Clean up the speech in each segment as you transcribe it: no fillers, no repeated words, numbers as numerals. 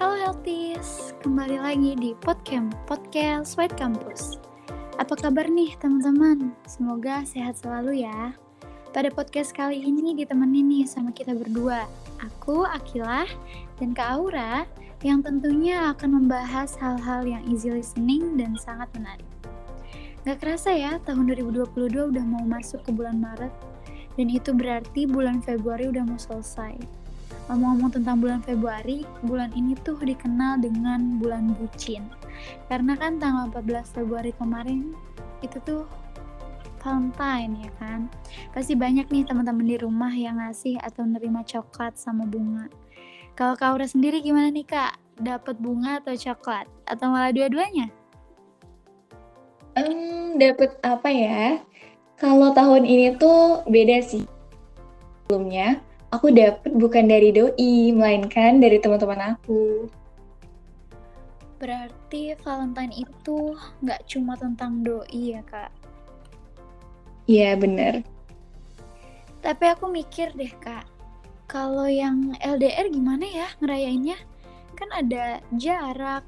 Halo Healthies, kembali lagi di Podcast White Campus. Apa kabar nih teman-teman? Semoga sehat selalu ya. Pada podcast kali ini ditemenin nih sama kita berdua. Aku, Akilah, dan Kak Aura yang tentunya akan membahas hal-hal yang easy listening dan sangat menarik. Gak kerasa ya, tahun 2022 udah mau masuk ke bulan Maret, dan itu berarti bulan Februari udah mau selesai. Ngomong-ngomong tentang bulan Februari, bulan ini tuh dikenal dengan bulan bucin. Karena kan tanggal 14 Februari kemarin itu tuh Valentine ya kan. Pasti banyak nih teman-teman di rumah yang ngasih atau nerima coklat sama bunga. Kalau Kak Aura sendiri gimana nih Kak? Dapat bunga atau coklat? Atau malah dua-duanya? Dapat apa ya? Kalau tahun ini tuh beda sih. Sebelumnya, aku dapet bukan dari doi, melainkan dari teman-teman aku. Berarti Valentine itu nggak cuma tentang doi ya Kak? Iya, bener. Tapi aku mikir deh Kak, kalau yang LDR gimana ya ngerayainnya? Kan ada jarak.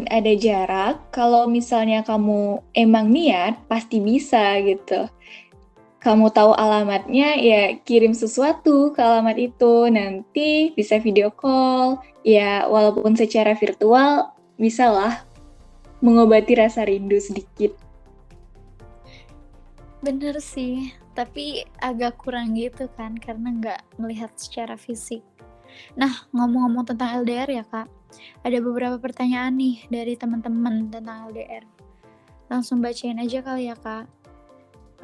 Ada jarak, kalau misalnya kamu emang niat, pasti bisa gitu. Kamu tahu alamatnya, ya kirim sesuatu ke alamat itu. Nanti bisa video call, ya walaupun secara virtual, bisa lah mengobati rasa rindu sedikit. Bener sih, tapi agak kurang gitu kan karena nggak melihat secara fisik. Nah, ngomong-ngomong tentang LDR ya Kak, ada beberapa pertanyaan nih dari teman-teman tentang LDR. Langsung bacain aja kali ya Kak.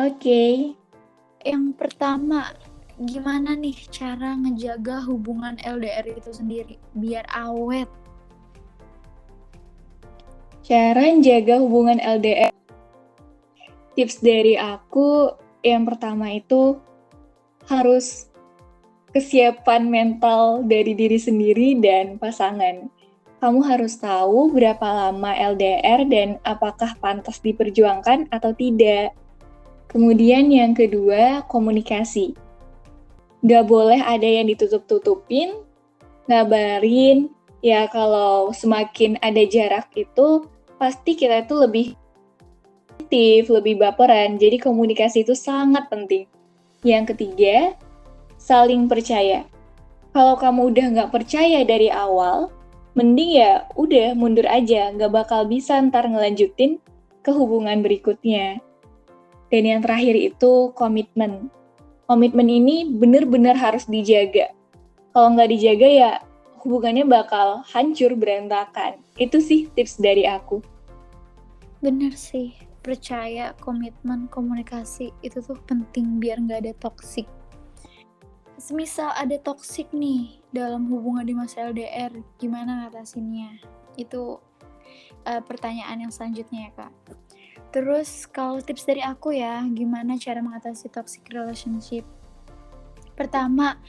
Oke. Yang pertama, gimana nih cara ngejaga hubungan LDR itu sendiri biar awet? Cara jaga hubungan LDR. Tips dari aku yang pertama itu harus kesiapan mental dari diri sendiri dan pasangan. Kamu harus tahu berapa lama LDR dan apakah pantas diperjuangkan atau tidak. Kemudian yang kedua, komunikasi. Gak boleh ada yang ditutup-tutupin, ngabarin. Ya kalau semakin ada jarak itu, pasti kita itu lebih lebih baperan, jadi komunikasi itu sangat penting. Yang ketiga, saling percaya. Kalau kamu udah nggak percaya dari awal, mending ya udah mundur aja, nggak bakal bisa ntar ngelanjutin ke hubungan berikutnya. Dan yang terakhir itu komitmen. Komitmen ini bener-bener harus dijaga. Kalau nggak dijaga ya hubungannya bakal hancur berantakan. Itu sih tips dari aku. Bener sih, percaya, komitmen, komunikasi itu tuh penting biar nggak ada toksik. Semisal ada toksik nih dalam hubungan di masa LDR, gimana ngatasinnya? Itu pertanyaan yang selanjutnya ya Kak. Terus kalau tips dari aku ya, gimana cara mengatasi toxic relationship? Pertama,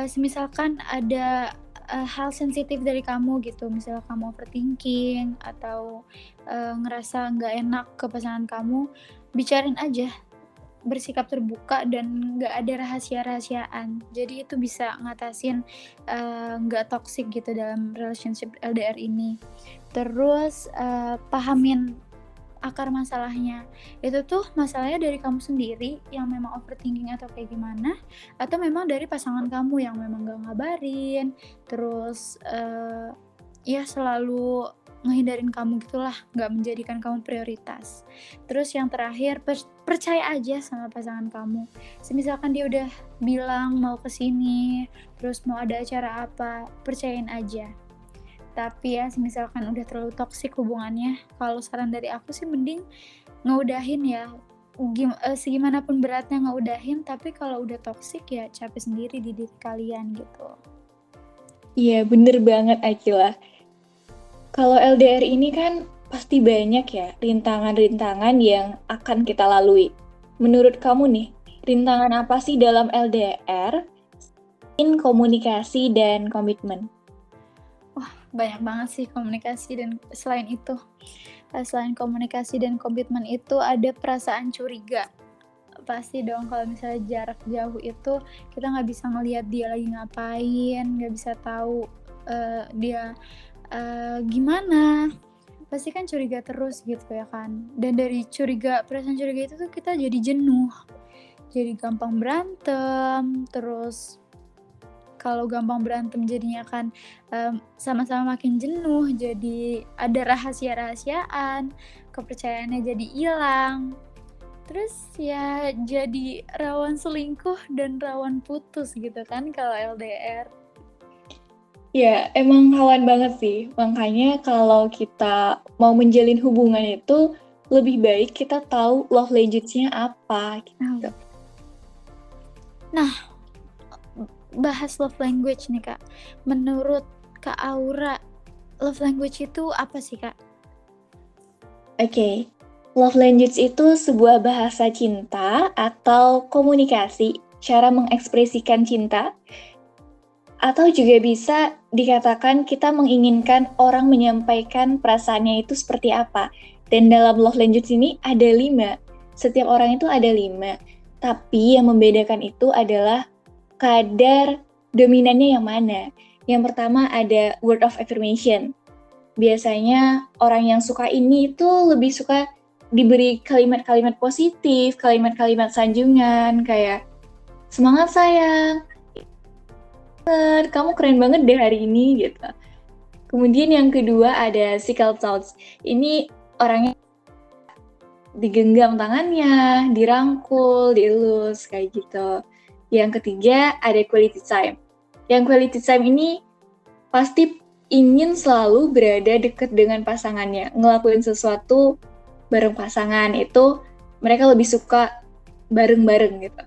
semisalkan ada hal sensitif dari kamu gitu, misalnya kamu overthinking atau ngerasa nggak enak ke pasangan kamu, bicarain aja, bersikap terbuka dan nggak ada rahasia-rahasiaan. Jadi itu bisa ngatasin nggak toxic gitu dalam relationship LDR ini. Terus pahamin akar masalahnya. Itu tuh masalahnya dari kamu sendiri yang memang overthinking atau kayak gimana, atau memang dari pasangan kamu yang memang gak ngabarin, terus ya selalu ngehindarin kamu gitulah, gak menjadikan kamu prioritas. Terus yang terakhir, percaya aja sama pasangan kamu. Semisalkan dia udah bilang mau kesini, terus mau ada acara apa, percayain aja. Tapi ya misalkan udah terlalu toksik hubungannya, kalau saran dari aku sih mending ngeudahin ya. Segimanapun beratnya ngeudahin, tapi kalau udah toksik ya capek sendiri di diri kalian gitu. Iya, bener banget Akila. Kalau LDR ini kan pasti banyak ya rintangan-rintangan yang akan kita lalui. Menurut kamu nih, rintangan apa sih dalam LDR? Komunikasi dan komitmen. Banyak banget sih komunikasi dan selain komunikasi dan komitmen itu ada perasaan curiga. pasti dong kalau misalnya jarak jauh itu kita nggak bisa ngelihat dia lagi ngapain, nggak bisa tahu dia gimana. Pasti kan curiga terus gitu ya kan. Dan dari perasaan curiga itu tuh kita jadi jenuh, jadi gampang berantem, terus kalau gampang berantem jadinya kan sama-sama makin jenuh, jadi ada rahasia-rahasiaan, kepercayaannya jadi hilang. Terus ya jadi rawan selingkuh dan rawan putus gitu kan kalau LDR. Ya, emang rawan banget sih. Makanya kalau kita mau menjalin hubungan itu lebih baik kita tahu love language-nya apa gitu. Nah, bahas love language nih Kak. Menurut Kak Aura, love language itu apa sih Kak? Oke, love language itu sebuah bahasa cinta atau komunikasi, cara mengekspresikan cinta, atau juga bisa dikatakan kita menginginkan orang menyampaikan perasaannya itu seperti apa. Dan dalam love language ini ada 5. Setiap orang itu ada 5. Tapi yang membedakan itu adalah kadar dominannya yang mana. Yang pertama ada word of affirmation. Biasanya orang yang suka ini itu lebih suka diberi kalimat-kalimat positif, kalimat-kalimat sanjungan, kayak semangat sayang, kamu keren banget deh hari ini gitu. Kemudian yang kedua ada physical touch. Ini orangnya digenggam tangannya, dirangkul, dielus kayak gitu. Yang ketiga ada quality time. Yang quality time ini pasti ingin selalu berada dekat dengan pasangannya, ngelakuin sesuatu bareng pasangan itu mereka lebih suka bareng-bareng gitu.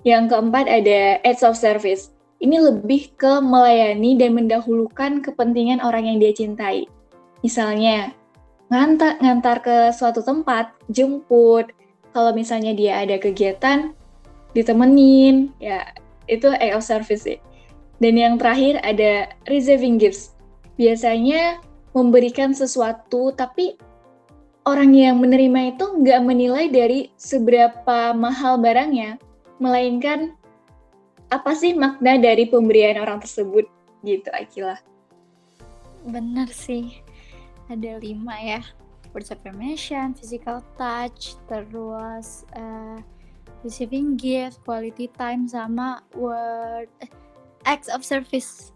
Yang keempat ada acts of service. Ini lebih ke melayani dan mendahulukan kepentingan orang yang dia cintai. Misalnya, ngantar ke suatu tempat, jemput. Kalau misalnya dia ada kegiatan, ditemenin. Ya, itu act of service sih. Dan yang terakhir ada receiving gifts. Biasanya memberikan sesuatu, tapi orang yang menerima itu nggak menilai dari seberapa mahal barangnya, melainkan apa sih makna dari pemberian orang tersebut, gitu Akila. Bener sih, ada 5 ya. Words of affirmation, physical touch, terus receiving gift, quality time, sama acts of service.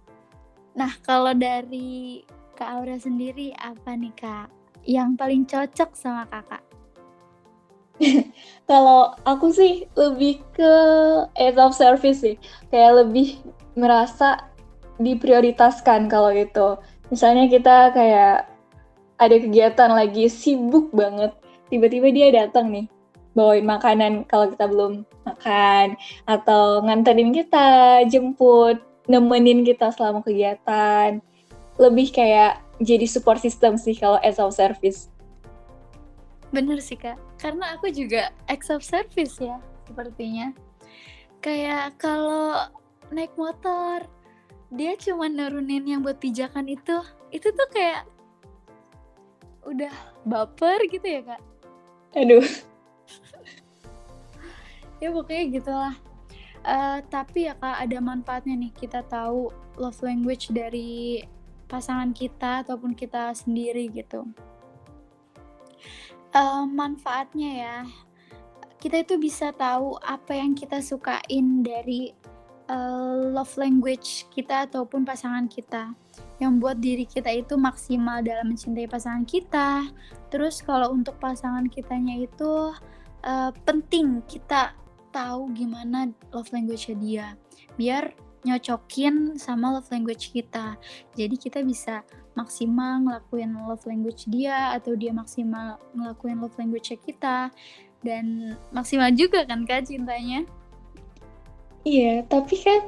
Nah, kalau dari Kak Aura sendiri apa nih Kak yang paling cocok sama Kakak? Kalau aku sih lebih ke acts of service sih, kayak lebih merasa diprioritaskan kalau itu. Misalnya kita kayak ada kegiatan lagi sibuk banget, tiba-tiba dia datang nih, bawain makanan kalau kita belum makan, atau nganterin kita, jemput, nemenin kita selama kegiatan. Lebih kayak jadi support system sih kalau acts of service. Bener sih Kak, karena aku juga acts of service ya sepertinya. Kayak kalau naik motor, dia cuma nurunin yang buat pijakan itu tuh kayak udah baper gitu ya Kak. Aduh. Ya pokoknya gitulah. Tapi ya Kak, ada manfaatnya nih kita tahu love language dari pasangan kita ataupun kita sendiri gitu. Manfaatnya ya, kita itu bisa tahu apa yang kita sukain dari love language kita ataupun pasangan kita, yang buat diri kita itu maksimal dalam mencintai pasangan kita. Terus kalau untuk pasangan kitanya itu penting kita tahu gimana love language-nya dia, biar nyocokin sama love language kita. Jadi kita bisa maksimal ngelakuin love language dia, atau dia maksimal ngelakuin love language kita, dan maksimal juga kan Kak cintanya. Iya, tapi kan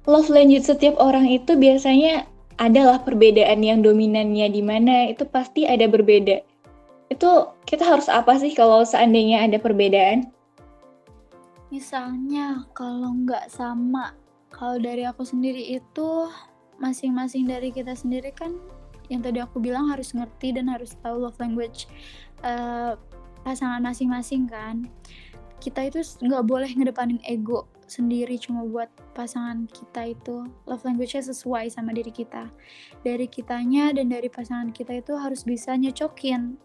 love language setiap orang itu biasanya adalah perbedaan yang dominannya di mana itu pasti ada berbeda. Itu kita harus apa sih kalau seandainya ada perbedaan? Misalnya kalau nggak sama, kalau dari aku sendiri itu masing-masing dari kita sendiri kan yang tadi aku bilang harus ngerti dan harus tahu love language pasangan masing-masing kan. kita itu nggak boleh ngedepanin ego sendiri cuma buat pasangan kita itu. Love language-nya sesuai sama diri kita. Dari kitanya dan dari pasangan kita itu harus bisa nyocokin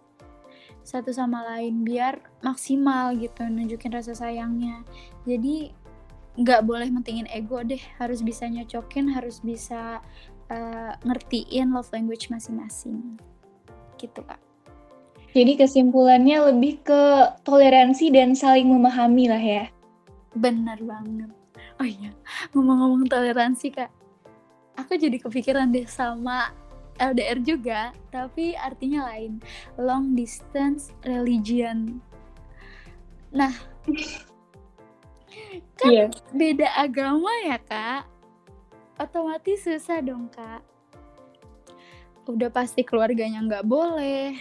satu sama lain biar maksimal gitu nunjukin rasa sayangnya. Jadi nggak boleh mentingin ego deh, harus bisa nyocokin, harus bisa ngertiin love language masing-masing gitu Kak. Jadi kesimpulannya lebih ke toleransi dan saling memahami lah ya. Benar banget. Oh iya, ngomong-ngomong toleransi Kak, aku jadi kepikiran deh sama LDR juga, tapi artinya lain. Long distance religion. Nah, kan Iya. beda agama ya Kak, otomatis susah dong Kak. Udah pasti keluarganya nggak boleh,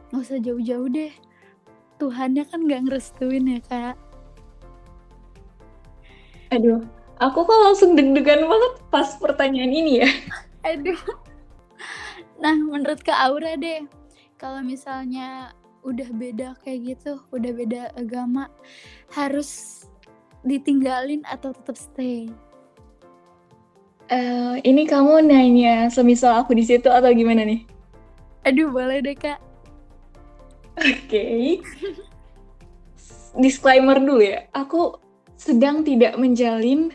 nggak usah jauh-jauh deh. Tuhannya kan nggak ngerestuin ya Kak. Aduh, aku kok langsung deg-degan banget pas pertanyaan ini ya. Aduh. Nah, menurut Kak Aura deh, kalau misalnya udah beda kayak gitu, udah beda agama, harus ditinggalin atau tetap stay? Ini kamu nanya semisal aku di situ atau gimana nih? Aduh, boleh deh Kak. Oke. Disclaimer dulu ya, aku sedang tidak menjalin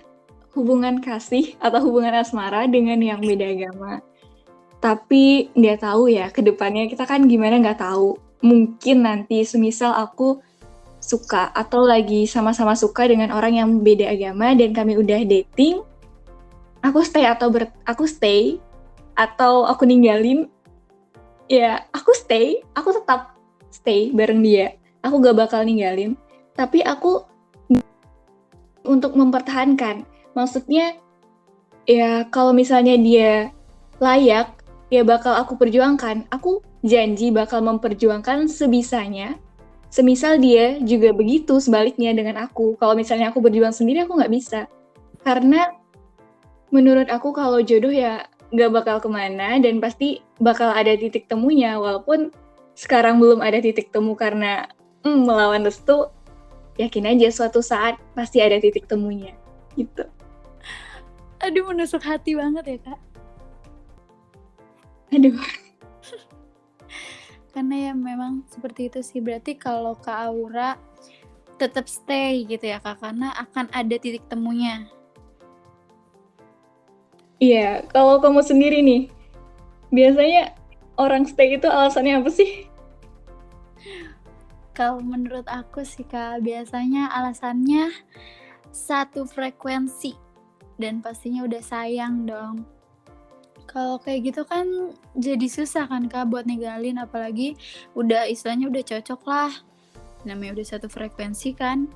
hubungan kasih atau hubungan asmara dengan yang beda agama. Tapi nggak tahu ya, kedepannya kita kan gimana nggak tahu. Mungkin nanti semisal aku suka atau lagi sama-sama suka dengan orang yang beda agama dan kami udah dating, aku stay atau aku ninggalin. Ya, aku tetap stay bareng dia. Aku gak bakal ninggalin, tapi aku untuk mempertahankan. Maksudnya, ya kalau misalnya dia layak, ya bakal aku perjuangkan. Aku janji bakal memperjuangkan sebisanya. Semisal dia juga begitu sebaliknya dengan aku. Kalau misalnya aku berjuang sendiri, aku nggak bisa. Karena menurut aku kalau jodoh ya nggak bakal kemana dan pasti bakal ada titik temunya. Walaupun sekarang belum ada titik temu karena melawan restu, yakin aja suatu saat pasti ada titik temunya. Gitu. Aduh, menusuk hati banget ya Kak. Aduh. Karena ya memang seperti itu sih. Berarti kalau Kak Aura tetap stay gitu ya Kak, karena akan ada titik temunya. Iya, kalau kamu sendiri nih, biasanya orang stay itu alasannya apa sih? Kalau menurut aku sih Kak, biasanya alasannya satu frekuensi dan pastinya udah sayang dong. Kalau kayak gitu kan jadi susah kan Kak buat ninggalin, apalagi udah istilahnya udah cocok lah. Namanya udah satu frekuensi kan.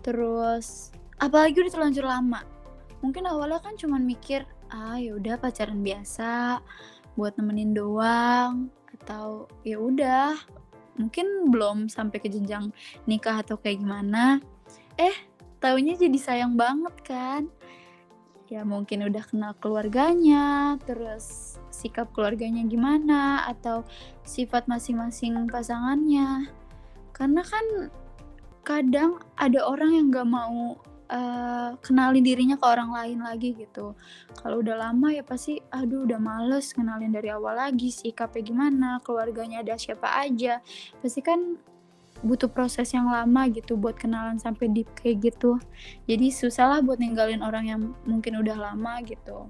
Terus apalagi udah terlanjur lama. Mungkin awalnya kan cuman mikir, ya udah pacaran biasa buat nemenin doang, atau ya udah mungkin belum sampai ke jenjang nikah atau kayak gimana. Taunya jadi sayang banget kan. Ya mungkin udah kenal keluarganya, terus sikap keluarganya gimana, atau sifat masing-masing pasangannya. Karena kan kadang ada orang yang gak mau kenalin dirinya ke orang lain lagi gitu. Kalau udah lama ya pasti udah males kenalin dari awal lagi, sikapnya gimana, keluarganya ada siapa aja. Pasti kan butuh proses yang lama gitu buat kenalan sampai deep kayak gitu. Jadi susah lah buat ninggalin orang yang mungkin udah lama gitu.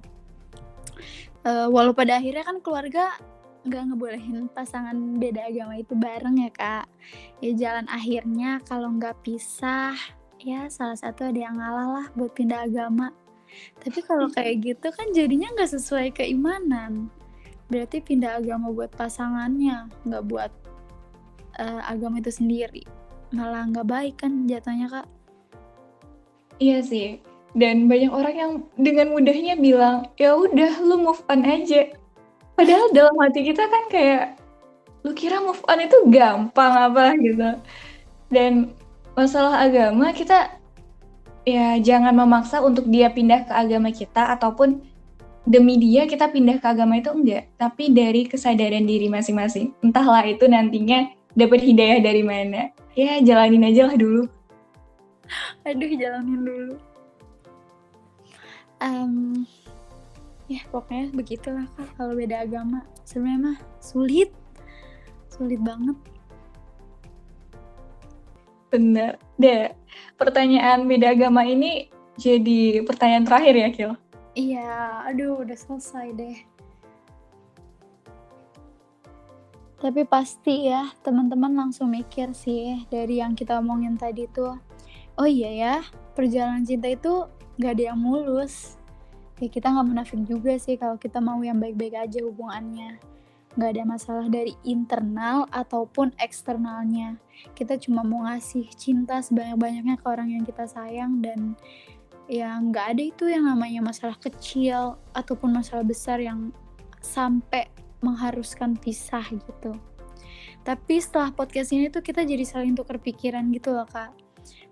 Walau pada akhirnya kan keluarga gak ngebolehin pasangan beda agama itu bareng ya Kak. Ya jalan akhirnya kalau gak pisah, ya salah satu ada yang ngalah lah buat pindah agama. Tapi kalau kayak gitu kan jadinya gak sesuai keimanan. Berarti pindah agama buat pasangannya, gak buat agama itu sendiri. Malah gak baik kan jatuhnya Kak. Iya sih. Dan banyak orang yang dengan mudahnya bilang, ya udah lu move on aja. Padahal dalam hati kita kan kayak, lu kira move on itu gampang apa gitu. Dan masalah agama kita ya jangan memaksa untuk dia pindah ke agama kita ataupun demi dia kita pindah ke agama itu enggak. Tapi dari kesadaran diri masing-masing. Entahlah itu nantinya dapat hidayah dari mana. Ya jalanin aja lah dulu. Aduh, jalanin dulu. Ya pokoknya begitulah Kak, kalau beda agama. Sebenarnya mah sulit banget. Bener. Deh, pertanyaan beda agama ini jadi pertanyaan terakhir ya, Kil? Iya, aduh udah selesai deh. Tapi pasti ya, teman-teman langsung mikir sih dari yang kita omongin tadi tuh. Oh iya ya, perjalanan cinta itu gak ada yang mulus. Ya kita gak munafik juga sih kalau kita mau yang baik-baik aja hubungannya. Gak ada masalah dari internal ataupun eksternalnya. Kita cuma mau ngasih cinta sebanyak-banyaknya ke orang yang kita sayang, dan ya gak ada itu yang namanya masalah kecil ataupun masalah besar yang sampai mengharuskan pisah gitu. Tapi setelah podcast ini tuh kita jadi saling tukar pikiran gitu loh Kak.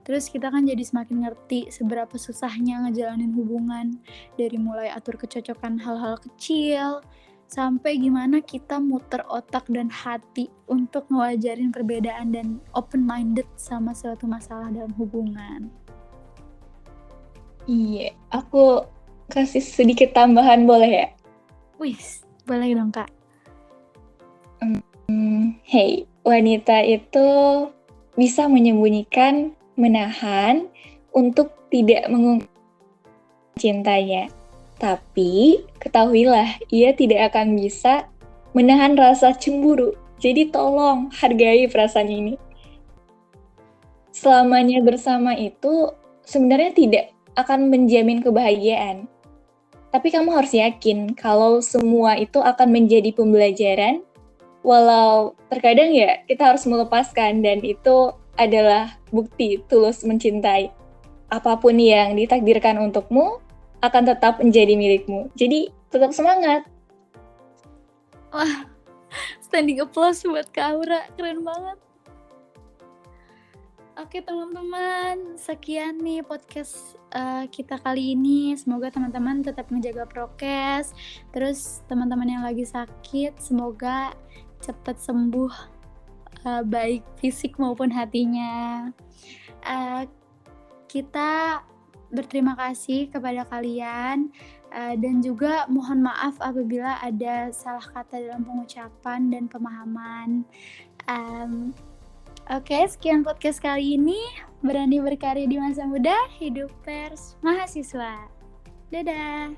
Terus kita kan jadi semakin ngerti seberapa susahnya ngejalanin hubungan, dari mulai atur kecocokan hal-hal kecil, sampai gimana kita muter otak dan hati untuk ngewajarin perbedaan dan open-minded sama suatu masalah dalam hubungan. Iya, aku kasih sedikit tambahan boleh ya? Wis, boleh dong Kak. Hey, wanita itu bisa menyembunyikan, menahan untuk tidak mengungkapkan cintanya. Tapi ketahuilah, ia tidak akan bisa menahan rasa cemburu. Jadi tolong hargai perasaan ini. Selamanya bersama itu sebenarnya tidak akan menjamin kebahagiaan. Tapi kamu harus yakin kalau semua itu akan menjadi pembelajaran, walau terkadang ya kita harus melepaskan, dan itu adalah bukti tulus mencintai. Apapun yang ditakdirkan untukmu akan tetap menjadi milikmu. Jadi tetap semangat. Wah, standing applause buat Kak Aura, keren banget. Oke teman-teman, sekian nih podcast kita kali ini. Semoga teman-teman tetap menjaga prokes. Terus teman-teman yang lagi sakit, semoga cepat sembuh, baik fisik maupun hatinya. Kita berterima kasih kepada kalian, dan juga mohon maaf apabila ada salah kata dalam pengucapan dan pemahaman. Oke, sekian podcast kali ini. Berani berkarya di masa muda, hidup pers mahasiswa. Dadah.